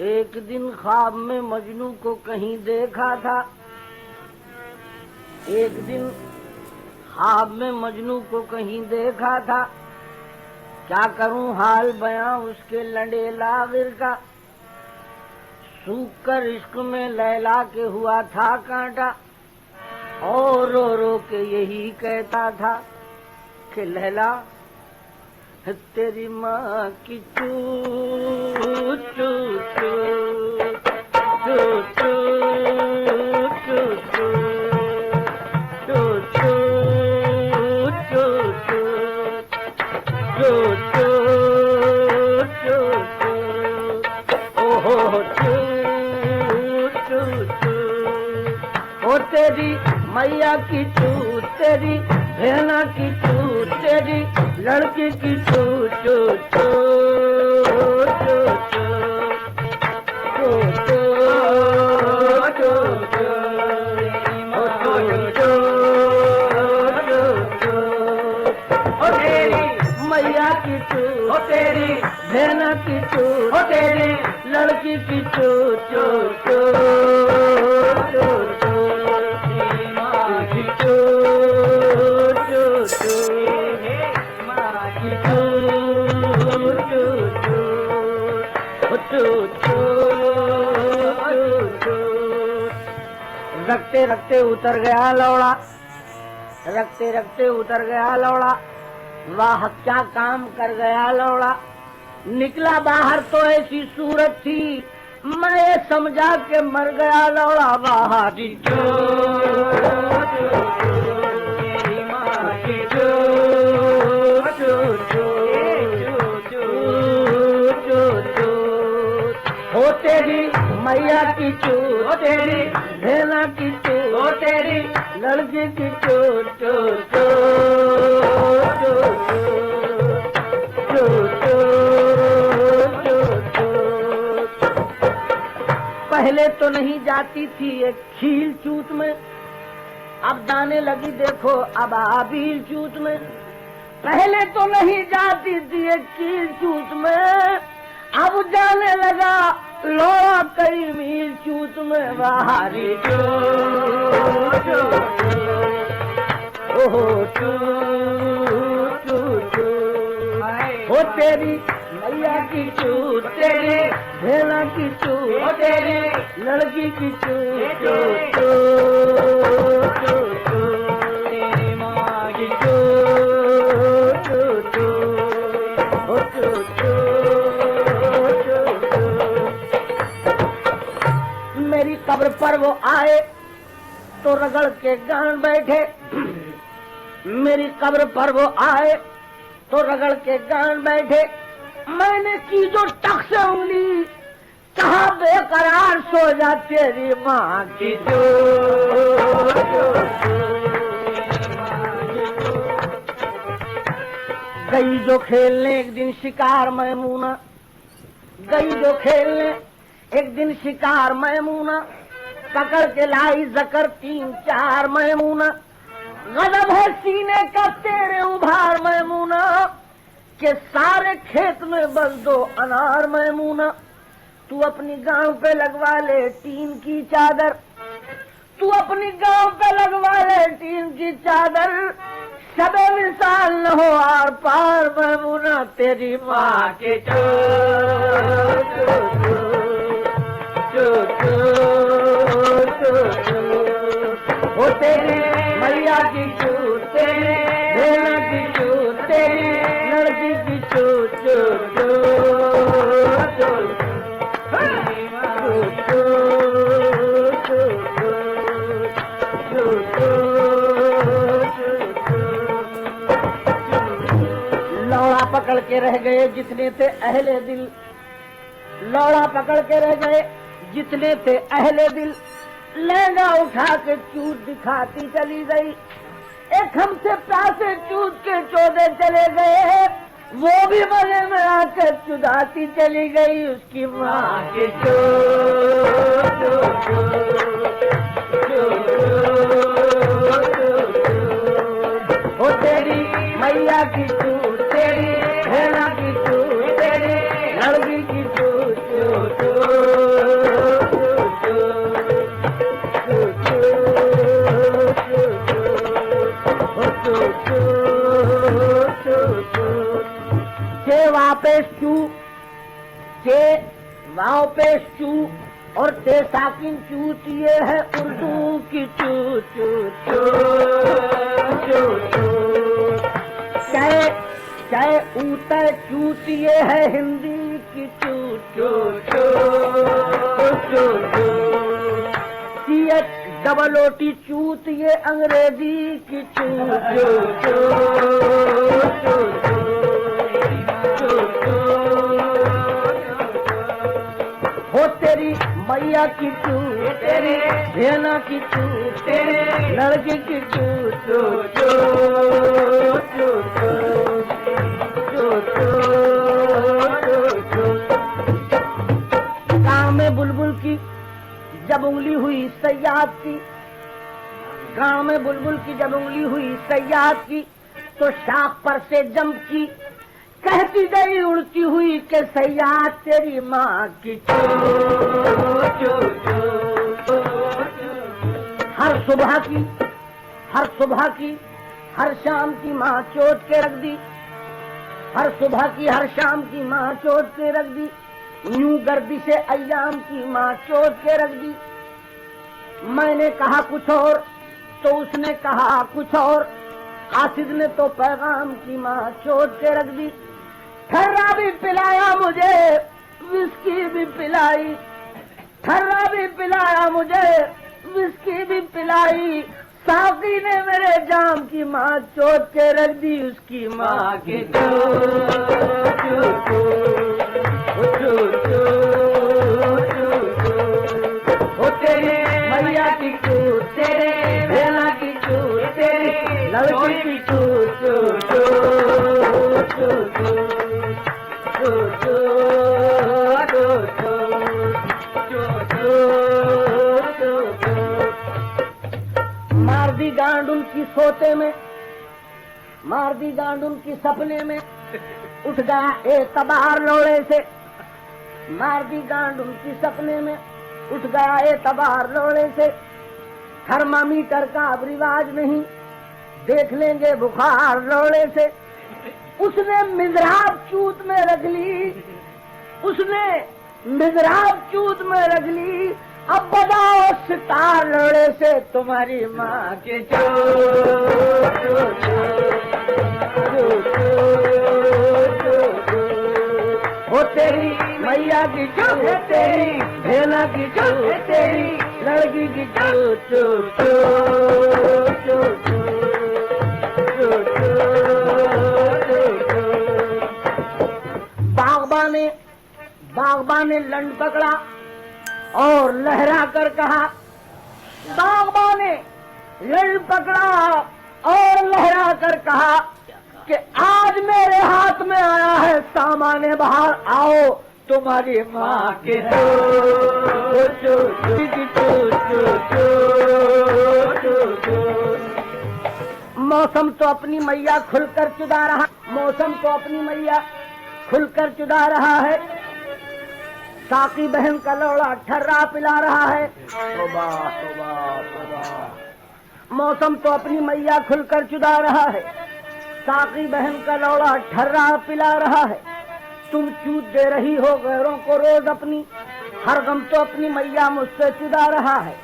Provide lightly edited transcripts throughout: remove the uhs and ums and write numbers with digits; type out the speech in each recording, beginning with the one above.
एक दिन ख्वाब में मजनू को कहीं देखा था। एक दिन ख्वाब में मजनू को कहीं देखा था। क्या करूं हाल बयां उसके लंडे लागिर का। सूख कर इश्क में लैला के हुआ था कांटा, और रो रो के यही कहता था कि लैला तेरी माँ की चू चू चू चू चू चू चू चू चू चू चू चू ओहो चू चू चू ओ तेरी मैया की चू, तेरी बहना की चू, तेरी लड़की की चू चू चू चू चू चू चू चू ओ तेरी मैया की चू, ओ तेरी बहना की चू, ओ तेरी लड़की की चू चू चू चू चू रखते रखते उतर गया लौड़ा, रखते रखते उतर गया लौड़ा। वाह क्या काम कर गया लौड़ा। निकला बाहर तो ऐसी सूरत थी, मैं समझा के मर गया लौड़ा। वाह हो तेरी मैया की चू, हो तेरी बहना की चू, हो तेरी लड़की की चू चू चू चू चू चू चू। पहले तो नहीं जाती थी एक खील चूत में, अब जाने लगी देखो अब आबील चूत में। पहले तो नहीं जाती थी एक खील चूत में, अब जाने लगा लौड़ा कई मील चूत में। बाहरी चू चू ओहो चू चू चू हो तेरी मैया की चू, तेरी बहना की चू, हो तेरी लड़की की चू चू चू चू चू तेरी माँ की चू चू चू हो चू चू। मेरी कब्र पर वो आए तो रगड़ के गान बैठे, मेरी कब्र पर वो आए तो रगड़ के गान बैठे। मैंने की जो टक से उंगली, कहा बेकरार सो जा तेरी माँ की जो। गई जो खेलने एक दिन शिकार मैमूना, गई जो खेलने एक दिन शिकार मैमूना, पकड़ के लाई जकर 3-4 मैमूना। गजब है सीने का तेरे उभार मैमूना, के सारे खेत में बस 2 अनार मैमूना। तू अपनी गांव पे लगवा ले टीन की चादर, तू अपनी गांव पे लगवा ले टीन की चादर। सबे मिसाल न हो आर पार मैमूना तेरी माँ के चो चो चो चो चो हो तेरी मैया की चू, तेरी बहना की चू, तेरी लड़की की चू चू चू चू लौड़ा पकड़ के रह गए जितने थे अहले दिल, लौड़ा पकड़ के रह गए जितने थे अहले दिल। लहंगा उठा के चूत दिखाती चली गई, एक हमसे प्यासे चूत के चौदे चले गए, वो भी मजे में आकर चुदाती चली गई उसकी माँ के चो चो चो चो हो तेरी मैया की चू, तेरी बहना की चू, तेरी लड़की की चू चू चू। ते वाव पे चू और ते साकिन चूत, ये है उर्दू की चू चू चू चू चू। चाहे ऊतर चूत, ये है हिंदी की चू चू चू चू चू। सीएच डबल ओटी चूत, ये अंग्रेजी की चू चू चू चू चू चू। हो तेरी मैया की चू, तेरी भेना की चू, तेरे लड़के की चू चू चू चू चू चू चू। गाँव में बुलबुल की जब उंगली हुई सयाद की, गाँव में बुलबुल की जब उंगली हुई सयाद की, तो शाख पर से जम की कहती गई उड़ती हुई के सयाद तेरी माँ की चू चू चू। हर सुबह की हर शाम की माँ चोट के रख दी, हर सुबह की हर शाम की माँ चोट के रख दी, यूं गर्दिशे अय्याम की माँ चोट के रख दी। मैंने कहा कुछ और तो उसने कहा कुछ और, आसिद ने तो पैगाम की माँ चोट के रख दी। ठर्रा भी पिलाया मुझे, विस्की भी पिलाई, ठर्रा भी पिलाया मुझे, विस्की भी पिलाई, साकी ने मेरे जाम की माँ चोट के रख दी, उसकी माँ की चू चू चू चू चू। हो तेरी मैया की चू, तेरे भेना की चू, तेरी लड़की की चू चू चू चू चू चू चू चू। मार दी गांड उनकी सोते में, मार दी गांड उनकी सपने में, उठ गया एतबार लोड़े से, मार दी गांड उनकी सपने में, उठ गया एतबार लोड़े से। थर्मामीटर का अब रिवाज नहीं, देख लेंगे बुखार लोड़े से। उसने मिज़राब चूत में रख ली, उसने मिज़राब चूत में रख ली, अब बजाओ सितार लोड़े से तुम्हारी माँ के चू चू चू चू चू। हो तेरी मैया की चू, तेरी भेना की चू, तेरी लड़की की चू चू चू चू चू चू चू। बागबान ने लंड पकड़ा और लहरा कर कहा, बागबान ने लंड पकड़ा और लहरा कर कहा कि आज मेरे हाथ में आया है सामाने, बाहर आओ तुम्हारी माँ के चू चू चू चू चू। मौसम तो अपनी मैया खुलकर चुदा रहा, मौसम तो अपनी मैया खुलकर चुदा रहा है। साकी बहन का लौड़ा ठर्रा पिला रहा है। तौबा तौबा तौबा। मौसम तो अपनी मैया खुलकर चुदा रहा है, साकी बहन का लौड़ा ठर्रा पिला रहा है। तुम चूत दे रही हो गैरों को रोज अपनी, हर गम तो अपनी मैया मुझसे चुदा रहा है।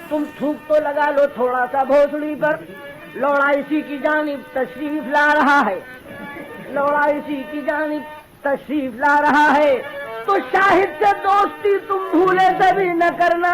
तुम थूक तो लगा लो थोड़ा सा भोसड़ी पर, लौड़ा इसी की जानिब तशरीफ ला रहा है, लौड़ा इसी की जानिब तशरीफ ला रहा है। तो शाहिद से दोस्ती तुम भूले से भी न करना,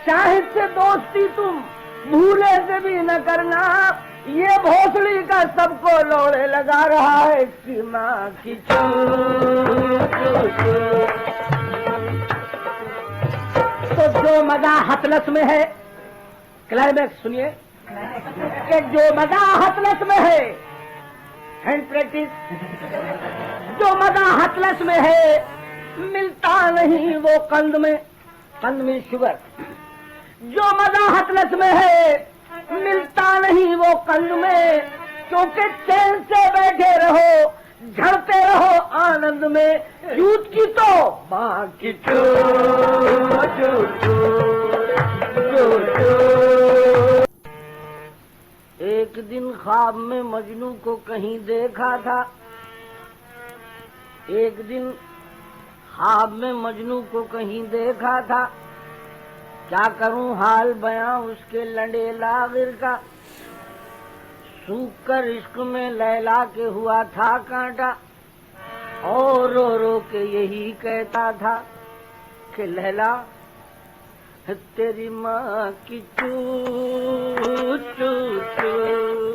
शाहिद से दोस्ती तुम भूले से भी न करना। ये भोसड़ी का सबको लोड़े लगा रहा है, इसकी माँ की चू चू चू। तो जो मजा हतलस में है, क्लाइमैक्स सुनिए, कि जो मजा हतलस में है, हैंड प्रैक्टिस, जो मजा हतलस में है मिलता नहीं वो कंद में शुगर। जो मजा हतलस में है मिलता नहीं वो कंद में, क्योंकि चैन से बैठे रहो, झड़ते रहो आनंद में। यूथ की तो माँ की चू चू चू चू। एक दिन ख्वाब में मजनू को कहीं देखा था, एक दिन ख्वाब में मजनू को कहीं देखा था, क्या करूं हाल बयां उसके लंडे लागिर का। सूख कर इश्क में लैला के हुआ था कांटा, और रो रो के यही कहता था कि लैला तेरी माँ की चू चू चू